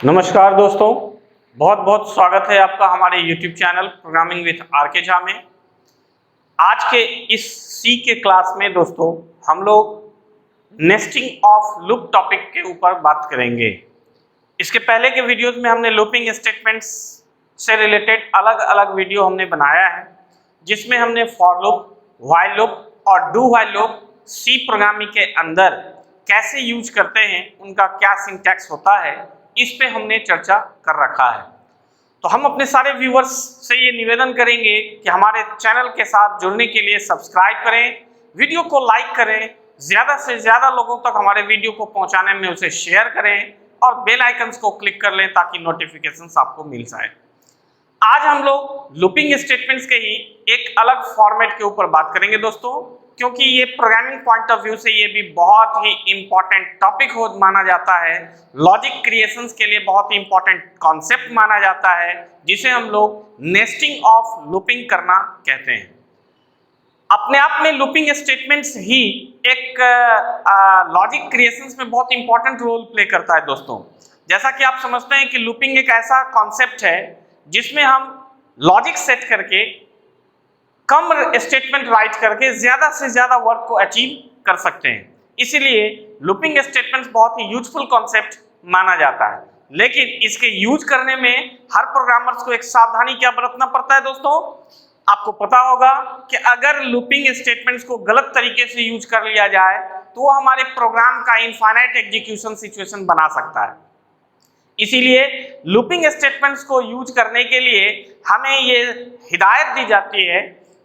नमस्कार दोस्तों, बहुत बहुत स्वागत है आपका हमारे YouTube channel programming with RK Jha में। आज के इस सी के क्लास में दोस्तों हम लोग नेस्टिंग ऑफ लूप टॉपिक के ऊपर बात करेंगे। इसके पहले के वीडियोस में हमने लूपिंग स्टेटमेंट्स से रिलेटेड अलग अलग वीडियो हमने बनाया है, जिसमें हमने फॉर लूप, व्हाइल लूप और do while loop C programming के अंदर कैसे यूज करते हैं, उनका क्या सिंटैक्स होता है, इस पे हमने चर्चा कर रखा है। तो हम अपने सारे व्यूअर्स से ये निवेदन करेंगे कि हमारे चैनल के साथ जुड़ने के लिए सब्सक्राइब करें, वीडियो को लाइक करें, ज़्यादा से ज़्यादा लोगों तक हमारे वीडियो को पहुंचाने में उसे शेयर करें और बेल आइकन्स को क्लिक कर लें ताकि नोटिफिकेशंस आपको मिल जाए। आज हम लोग लूपिंग स्टेटमेंट्स के ही एक अलग फॉर्मेट के ऊपर बात करेंगे दोस्तों, क्योंकि ये प्रोग्रामिंग पॉइंट ऑफ व्यू से ये भी बहुत ही इंपॉर्टेंट टॉपिक हो माना जाता है। लॉजिक क्रिएशंस के लिए बहुत ही इंपॉर्टेंट कॉन्सेप्ट माना जाता है, जिसे हम लोग नेस्टिंग ऑफ लूपिंग करना कहते हैं। अपने आप में लूपिंग स्टेटमेंट्स ही एक लॉजिक क्रिएशंस में बहुत इंपॉर्टेंट रोल प्ले करता है दोस्तों। जैसा कि आप समझते हैं कि लूपिंग एक ऐसा कॉन्सेप्ट है जिसमें हम लॉजिक सेट करके कम स्टेटमेंट राइट करके ज्यादा से ज्यादा वर्क को अचीव कर सकते हैं। इसीलिए लूपिंग स्टेटमेंट्स बहुत ही यूजफुल कॉन्सेप्ट माना जाता है, लेकिन इसके यूज करने में हर प्रोग्रामर्स को एक सावधानी क्या बरतना पड़ता है दोस्तों। आपको पता होगा कि अगर लूपिंग स्टेटमेंट्स को गलत तरीके से यूज कर लिया जाए तो वो हमारे प्रोग्राम का इनफाइनाइट एग्जीक्यूशन सिचुएशन बना सकता है। इसीलिए लूपिंग स्टेटमेंट्स को यूज करने के लिए हमें ये हिदायत दी जाती है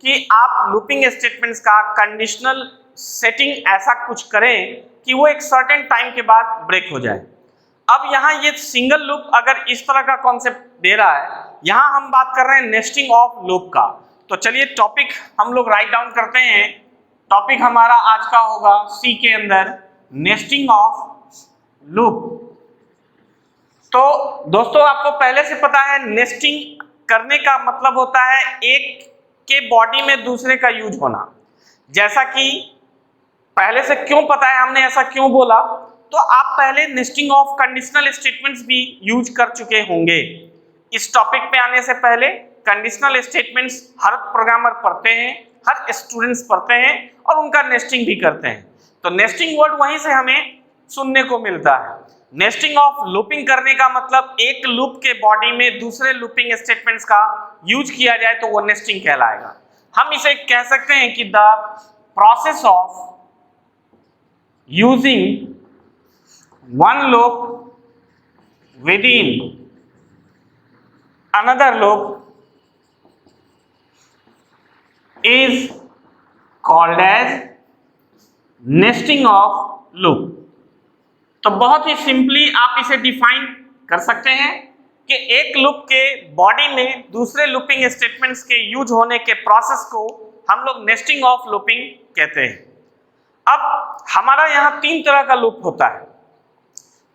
कि आप लूपिंग स्टेटमेंट्स का कंडीशनल सेटिंग ऐसा कुछ करें कि वो एक सर्टेन टाइम के बाद ब्रेक हो जाए। अब यहाँ ये सिंगल लूप अगर इस तरह का कॉन्सेप्ट दे रहा है, यहाँ हम बात कर रहे हैं नेस्टिंग ऑफ लूप का। तो चलिए टॉपिक हम लोग राइट डाउन करते हैं। टॉपिक हमारा आज का होगा सी के अंदर नेस्टिंग ऑफ लूप। तो दोस्तों आपको पहले से पता है नेस्टिंग करने का मतलब होता है एक के बॉडी में दूसरे का यूज होना। जैसा कि पहले से क्यों पता है, हमने ऐसा क्यों बोला, तो आप पहले नेस्टिंग ऑफ कंडीशनल स्टेटमेंट्स भी यूज कर चुके होंगे। इस टॉपिक पे आने से पहले कंडीशनल स्टेटमेंट्स हर प्रोग्रामर पढ़ते हैं, हर स्टूडेंट्स पढ़ते हैं और उनका नेस्टिंग भी करते हैं। तो नेस्टिंग वर्ड वहीं से हमें सुनने को मिलता है। नेस्टिंग ऑफ लूपिंग करने का मतलब एक लूप के बॉडी में दूसरे लूपिंग स्टेटमेंट्स का यूज किया जाए तो वो नेस्टिंग कहलाएगा। हम इसे कह सकते हैं कि the process of using one loop within another loop is called as nesting of loop. तो बहुत ही सिंपली आप इसे डिफाइन कर सकते हैं कि एक लूप के बॉडी में दूसरे लूपिंग स्टेटमेंट्स के यूज होने के प्रोसेस को हम लोग नेस्टिंग ऑफ लूपिंग कहते हैं। अब हमारा यहाँ तीन तरह का लूप होता है,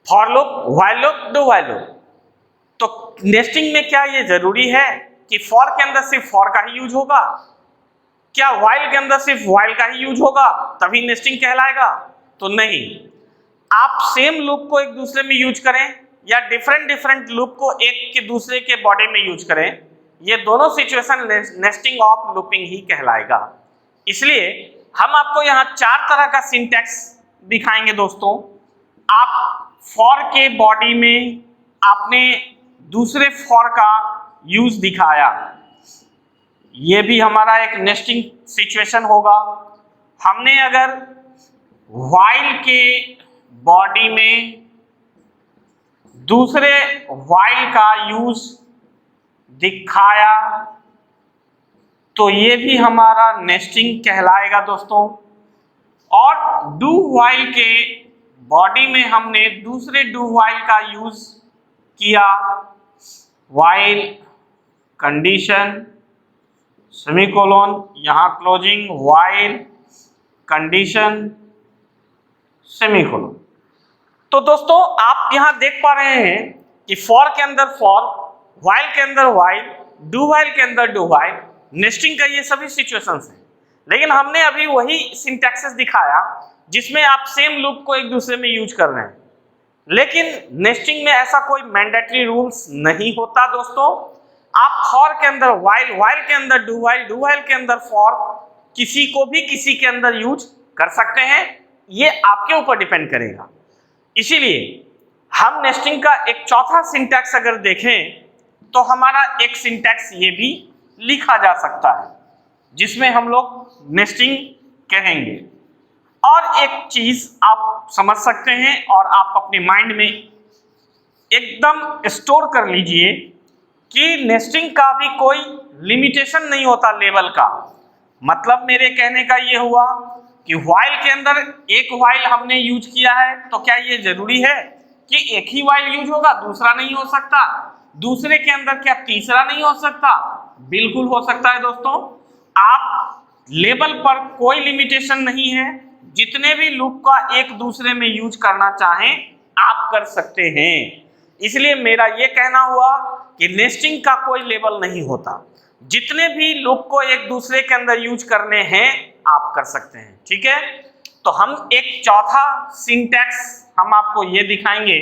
for loop, while loop, do while loop. तो नेस्टिंग में क्या ये जरूरी है कि फॉर के अंदर सिर्फ फॉर का ही यूज होगा? क्या व्हाइल के अंदर सिर्फ व्हाइल का ही यूज होगा तभी नेस्टिंग कहलाएगा? तो नहीं। आप सेम लूप को एक दूसरे में यूज करें या डिफरेंट लूप को एक के दूसरे के बॉडी में यूज करें, ये दोनों सिचुएशन नेस्टिंग ऑफ लूपिंग ही कहलाएगा। इसलिए हम आपको यहाँ चार तरह का सिंटैक्स दिखाएंगे दोस्तों। आप फॉर के बॉडी में आपने दूसरे फॉर का यूज दिखाया, ये भी हमारा एक नेस्टिंग सिचुएशन होगा। हमने अगर व्हाइल के बॉडी में दूसरे व्हाइल का यूज दिखाया तो ये भी हमारा नेस्टिंग कहलाएगा दोस्तों। और डू व्हाइल के बॉडी में हमने दूसरे डू व्हाइल का यूज किया, व्हाइल कंडीशन सेमीकोलन, यहाँ क्लोजिंग, व्हाइल कंडीशन सेमीकोलन। तो दोस्तों आप यहां देख पा रहे हैं कि फॉर के अंदर फॉर, व्हाइल के अंदर व्हाइल, डू व्हाइल के अंदर डू व्हाइल, नेस्टिंग का ये सभी सिचुएशंस हैं। लेकिन हमने अभी वही सिंटैक्सेस दिखाया जिसमें आप सेम लूप को एक दूसरे में यूज कर रहे हैं। लेकिन नेस्टिंग में ऐसा कोई मैंडेटरी रूल्स नहीं होता दोस्तों। आप फॉर के अंदर वाइल, वाइल के अंदर डू वाइल, डू वाइल के अंदर फॉर, किसी को भी किसी के अंदर यूज कर सकते हैं, ये आपके ऊपर डिपेंड करेगा। इसीलिए हम नेस्टिंग का एक चौथा सिंटैक्स अगर देखें तो हमारा एक सिंटैक्स ये भी लिखा जा सकता है जिसमें हम लोग नेस्टिंग कहेंगे। और एक चीज आप समझ सकते हैं और आप अपने माइंड में एकदम स्टोर कर लीजिए कि नेस्टिंग का भी कोई लिमिटेशन नहीं होता लेवल का। मतलब मेरे कहने का ये हुआ कि व्हाइल के अंदर एक व्हाइल हमने यूज किया है तो क्या ये जरूरी है कि एक ही व्हाइल यूज होगा, दूसरा नहीं हो सकता? दूसरे के अंदर क्या तीसरा नहीं हो सकता? बिल्कुल हो सकता है दोस्तों। आप लेवल पर कोई लिमिटेशन नहीं है, जितने भी लूप का एक दूसरे में यूज करना चाहें आप कर सकते हैं। इसलिए मेरा ये कहना हुआ कि नेस्टिंग का कोई लेवल नहीं होता, जितने भी लूप को एक दूसरे के अंदर यूज करने हैं आप कर सकते हैं। ठीक है, तो हम एक चौथा सिंटैक्स हम आपको ये दिखाएंगे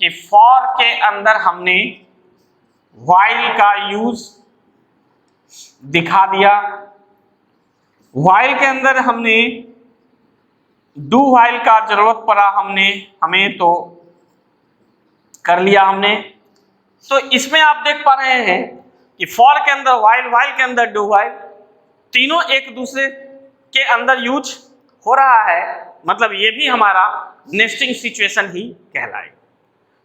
कि फॉर के अंदर हमने व्हाइल का यूज दिखा दिया, व्हाइल के अंदर हमने डू व्हाइल का जरूरत पड़ा हमें तो कर लिया हमने। तो इसमें आप देख पा रहे हैं कि फॉर के अंदर व्हाइल, व्हाइल के अंदर डू व्हाइल, तीनों एक दूसरे के अंदर यूज हो रहा है, मतलब ये भी हमारा नेस्टिंग सिचुएशन ही कहलाएगा।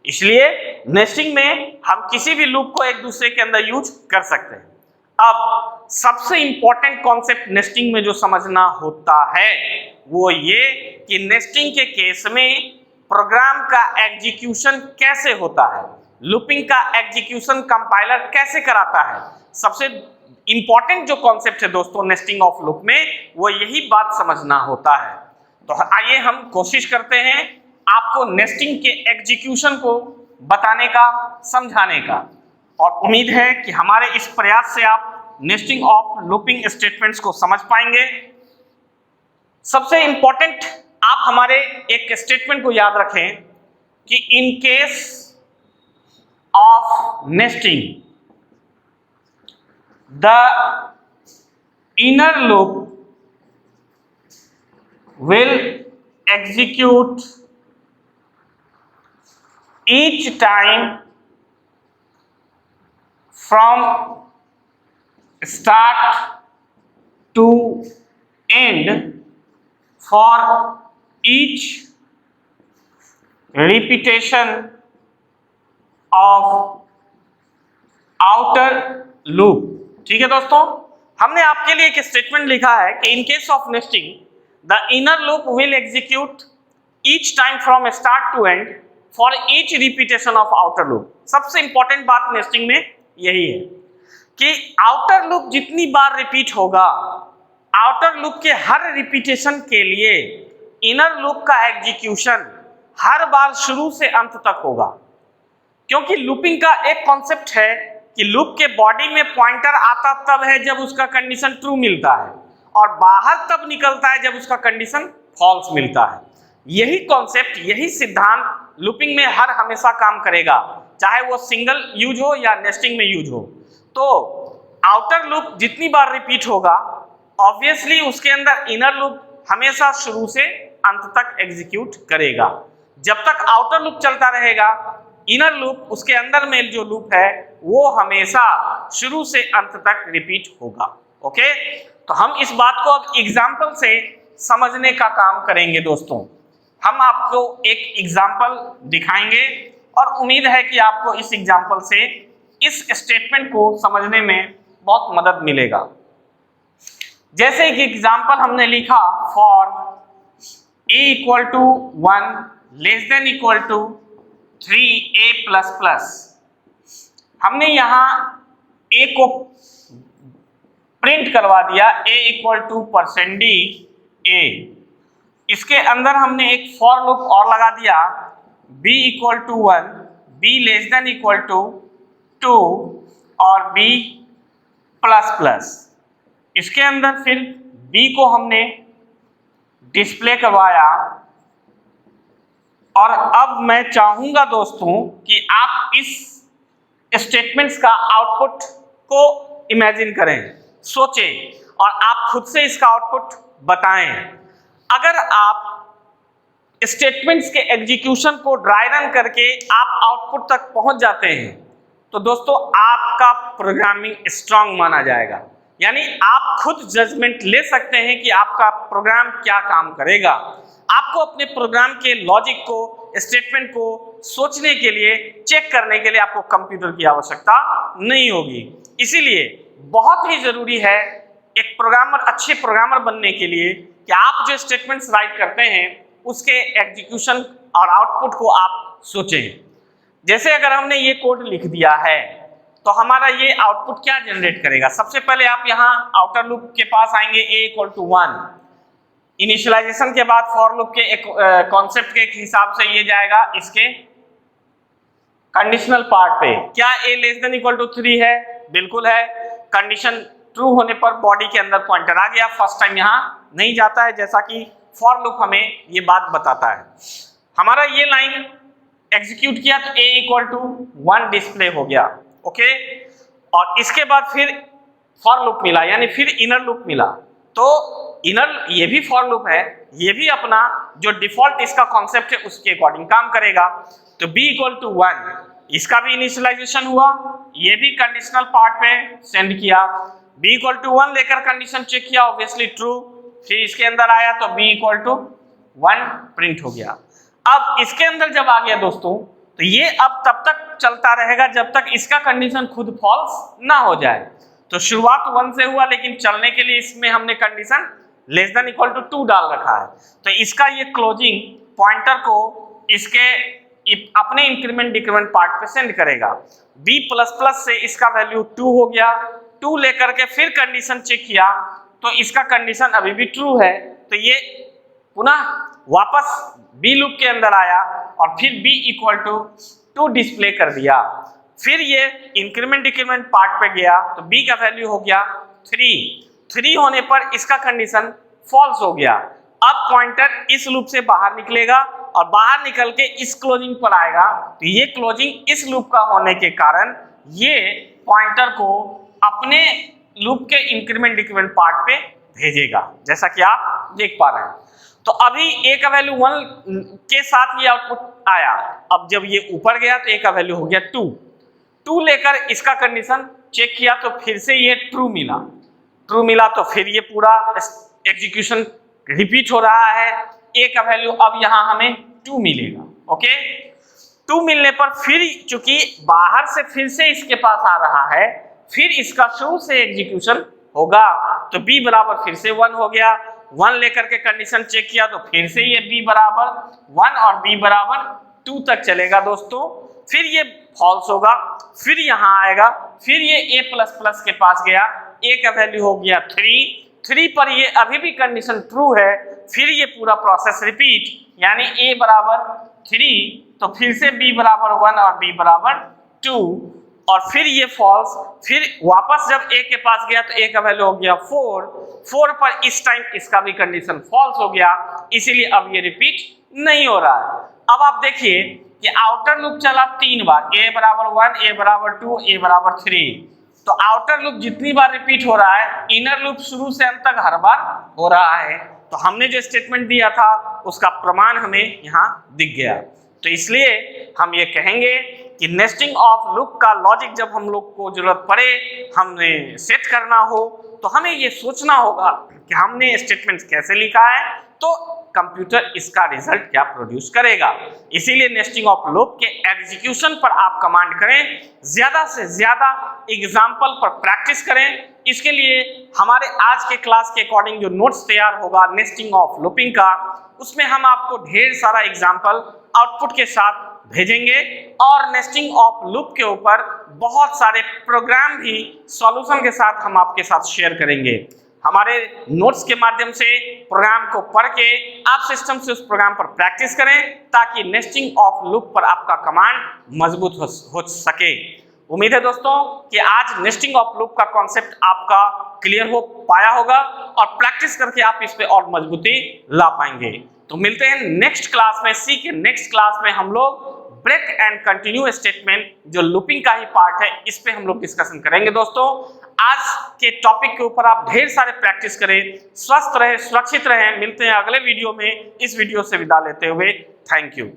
इसलिए नेस्टिंग में हम किसी भी लूप को एक दूसरे के अंदर यूज कर सकते हैं। अब सबसे इंपॉर्टेंट कॉन्सेप्ट नेस्टिंग में जो समझना होता है वो ये कि नेस्टिंग के केस में प्रोग्राम का एग्जीक्यूशन कैसे होता है, लूपिंग का एग्जीक्यूशन कंपाइलर कैसे कराता है। सबसे इंपॉर्टेंट जो कॉन्सेप्ट है दोस्तों नेस्टिंग ऑफ लूप में वो यही बात समझना होता है। तो आइए हम कोशिश करते हैं आपको नेस्टिंग के एग्जीक्यूशन को बताने का, समझाने का, और उम्मीद है कि हमारे इस प्रयास से आप नेस्टिंग ऑफ लूपिंग स्टेटमेंट्स को समझ पाएंगे। सबसे इंपॉर्टेंट आप हमारे एक स्टेटमेंट को याद रखें कि in case of nesting the inner loop will execute each time from start to end for each repetition of outer loop। ठीक है दोस्तों, हमने आपके लिए एक स्टेटमेंट लिखा है कि in case of nesting the inner loop will execute each time from start to end for each repetition of outer loop। सबसे इंपॉर्टेंट बात नेस्टिंग में यही है कि आउटर लूप जितनी बार रिपीट होगा, आउटर लूप के हर रिपीटेशन के लिए इनर लूप का एग्जीक्यूशन हर बार शुरू से अंत तक होगा। क्योंकि लूपिंग का एक कॉन्सेप्ट है कि लूप के बॉडी में पॉइंटर आता तब है जब उसका कंडीशन ट्रू मिलता है, और बाहर तब निकलता है जब उसका कंडीशन फॉल्स मिलता है। यही कॉन्सेप्ट, यही सिद्धांत लूपिंग में हर हमेशा काम करेगा, चाहे वो सिंगल यूज हो या नेस्टिंग में यूज हो। तो आउटर लूप जितनी बार रिपीट होगा ऑब्वियसली उसके अंदर इनर लूप हमेशा शुरू से अंत तक एग्जीक्यूट करेगा। जब तक आउटर लूप चलता रहेगा, इनर लूप उसके अंदर में जो लूप है वो हमेशा शुरू से अंत तक रिपीट होगा। ओके, तो हम इस बात को अब एग्जाम्पल से समझने का काम करेंगे दोस्तों। हम आपको एक एग्जाम्पल दिखाएंगे और उम्मीद है कि आपको इस एग्जाम्पल से इस स्टेटमेंट को समझने में बहुत मदद मिलेगा। जैसे कि एग्जाम्पल हमने लिखा for a equal to 1 less than equal to 3a plus plus. हमने यहाँ a को प्रिंट करवा दिया a equal to %d a। इसके अंदर हमने एक फॉर लूप और लगा दिया b equal to 1, b less than equal to 2 और b प्लस प्लस। इसके अंदर फिर b को हमने डिस्प्ले करवाया और अब मैं चाहूंगा दोस्तों कि आप इस स्टेटमेंट्स का आउटपुट को इमेजिन करें, सोचें और आप खुद से इसका आउटपुट बताएं। अगर आप स्टेटमेंट्स के एग्जीक्यूशन को ड्राई रन करके आप आउटपुट तक पहुंच जाते हैं तो दोस्तों आपका प्रोग्रामिंग स्ट्रांग माना जाएगा। यानी आप खुद जजमेंट ले सकते हैं कि आपका प्रोग्राम क्या काम करेगा। आपको अपने प्रोग्राम के लॉजिक को, स्टेटमेंट को सोचने के लिए, चेक करने के लिए आपको कंप्यूटर की आवश्यकता नहीं होगी। इसीलिए बहुत ही जरूरी है एक प्रोग्रामर, अच्छे प्रोग्रामर बनने के लिए कि आप जो स्टेटमेंट्स राइट करते हैं उसके एग्जीक्यूशन और आउटपुट को आप सोचें। जैसे अगर हमने ये कोड लिख दिया है तो हमारा ये आउटपुट क्या जनरेट करेगा। सबसे पहले आप यहाँ आउटर लूप के पास आएंगे, a=1। इनिशियलाइजेशन के बाद फॉर लूप के एक कॉन्सेप्ट के हिसाब से ये जाएगा इसके कंडीशनल पार्ट पे। क्या a<=3 है? बिल्कुल है। कंडीशन ट्रू होने पर बॉडी के अंदर पॉइंटर आ गया, फर्स्ट टाइम यहाँ नहीं जाता है, जैसा कि फॉर लूप हमें ये बात बताता है। हमारा ये लाइन एग्जीक्यूट किया तो a=1 डिस्प्ले हो गया, ओके। और इसके बाद फिर फॉर लूप मिला, यानी फिर इनर लूप मिला। तो इनर ये भी फॉर लूप है, ये भी अपना जो डिफॉल्ट इसका कॉन्सेप्ट है उसके अकॉर्डिंग काम करेगा। तो b=1, इसका भी इनिशियलाइजेशन हुआ, ये भी कंडीशनल पार्ट पे सेंड किया। b=1 लेकर कंडीशन चेक किया, ऑब्वियसली ट्रू। फिर इसके अंदर आया तो b=1 प्रिंट हो गया। अब इसके अंदर जब आ गया दोस्तों तो ये अब तब तक चलता रहेगा जब तक इसका कंडीशन खुद फॉल्स ना हो जाए। तो शुरुआत 1 से हुआ, लेकिन चलने के लिए इसमें हमने कंडीशन <2 डाल रखा है। तो इसका ये क्लोजिंग पॉइंटर को इसके अपने इंक्रीमेंट डिक्रीमेंट पार्ट पे सेंड करेगा। b++ से इसका वैल्यू 2 हो गया। 2 लेकर के फिर कंडीशन चेक किया तो इसका कंडीशन अभी भी ट्रू है। तो ये पुनः वापस b लूप के अंदर आया और फिर b=2 डिस्प्ले कर दिया। फिर ये इंक्रीमेंट डिक्रीमेंट पार्ट पे गया तो b का वैल्यू हो गया 3 होने पर इसका कंडीशन फॉल्स हो गया। अब पॉइंटर इस लूप से बाहर निकलेगा और बाहर निकल के इस क्लोजिंग पर आएगा। तो ये क्लोजिंग इस लूप का होने के कारण ये पॉइंटर को अपने लूप के इंक्रीमेंट डिक्रीमेंट पार्ट पे भेजेगा, जैसा कि आप देख पा रहे हैं। तो अभी a का वैल्यू 1 के साथ ये आउटपुट आया। अब जब ये ऊपर गया तो a का वैल्यू हो गया 2 लेकर इसका कंडीशन चेक किया तो फिर से ये ट्रू मिला तो फिर ये पूरा एग्जीक्यूशन रिपीट हो रहा है। a का वैल्यू अब यहाँ हमें 2 मिलेगा, ओके। 2 मिलने पर फिर चूंकि बाहर से फिर से इसके पास आ रहा है, फिर इसका शुरू से एग्जीक्यूशन होगा तो b बराबर फिर से 1 हो गया। 1 लेकर के कंडीशन चेक किया तो फिर से ये b बराबर 1 और b बराबर 2 तक चलेगा दोस्तों। फिर ये फॉल्स होगा, फिर यहाँ आएगा, फिर ये a++ के पास गया, a का वैल्यू हो गया 3 पर ये अभी भी कंडीशन ट्रू है। फिर ये पूरा प्रोसेस रिपीट, यानी a बराबर 3 तो फिर से b बराबर 1 और b बराबर 2 और फिर ये फॉल्स। फिर वापस जब a के पास गया तो a का वैल्यू हो गया 4 पर इस टाइम इसका भी कंडीशन फॉल्स हो गया, इसीलिए अब ये रिपीट नहीं हो रहा है। अब आप देखिए कि आउटर लूप चला 3 बार, a बराबर 1, a बराबर 2, a बराबर 3। तो आउटर लूप जितनी बार रिपीट हो रहा है, इनर लूप शुरू से अंत तक हर बार हो रहा है। तो हमने जो स्टेटमेंट दिया था उसका प्रमाण हमें यहाँ दिख गया। तो इसलिए हम ये कहेंगे कि नेस्टिंग ऑफ लूप का लॉजिक जब हम लोग को जरूरत पड़े, हमने सेट करना हो तो हमें ये सोचना होगा कि हमने स्टेटमेंट कैसे लिखा है तो कंप्यूटर इसका रिजल्ट क्या प्रोड्यूस करेगा। इसीलिए नेस्टिंग ऑफ लूप के एग्जीक्यूशन पर आप कमांड करें, ज्यादा से ज्यादा एग्जाम्पल पर प्रैक्टिस करें। इसके लिए हमारे आज के क्लास के अकॉर्डिंग जो नोट्स तैयार होगा नेस्टिंग ऑफ लूपिंग का, उसमें हम आपको ढेर सारा एग्जाम्पल आउटपुट के साथ भेजेंगे और नेस्टिंग ऑफ लूप के ऊपर बहुत सारे प्रोग्राम भी सॉल्यूशन के साथ हम आपके साथ शेयर करेंगे। हमारे नोट्स के माध्यम से प्रोग्राम को पढ़ के आप सिस्टम से उस प्रोग्राम पर प्रैक्टिस करें ताकि नेस्टिंग ऑफ लूप पर आपका कमांड मजबूत हो सके। उम्मीद है दोस्तों कि आज नेस्टिंग ऑफ लूप का कॉन्सेप्ट आपका क्लियर हो पाया होगा और प्रैक्टिस करके आप इस पे और मजबूती ला पाएंगे। तो मिलते हैं नेक्स्ट क्लास में। सी के नेक्स्ट क्लास में हम लोग ब्रेक एंड कंटिन्यू स्टेटमेंट जो लूपिंग का ही पार्ट है इस पे हम लोग डिस्कशन करेंगे दोस्तों। आज के टॉपिक के ऊपर आप ढेर सारे प्रैक्टिस करें, स्वस्थ रहे, सुरक्षित रहें। मिलते हैं अगले वीडियो में। इस वीडियो से विदा लेते हुए थैंक यू।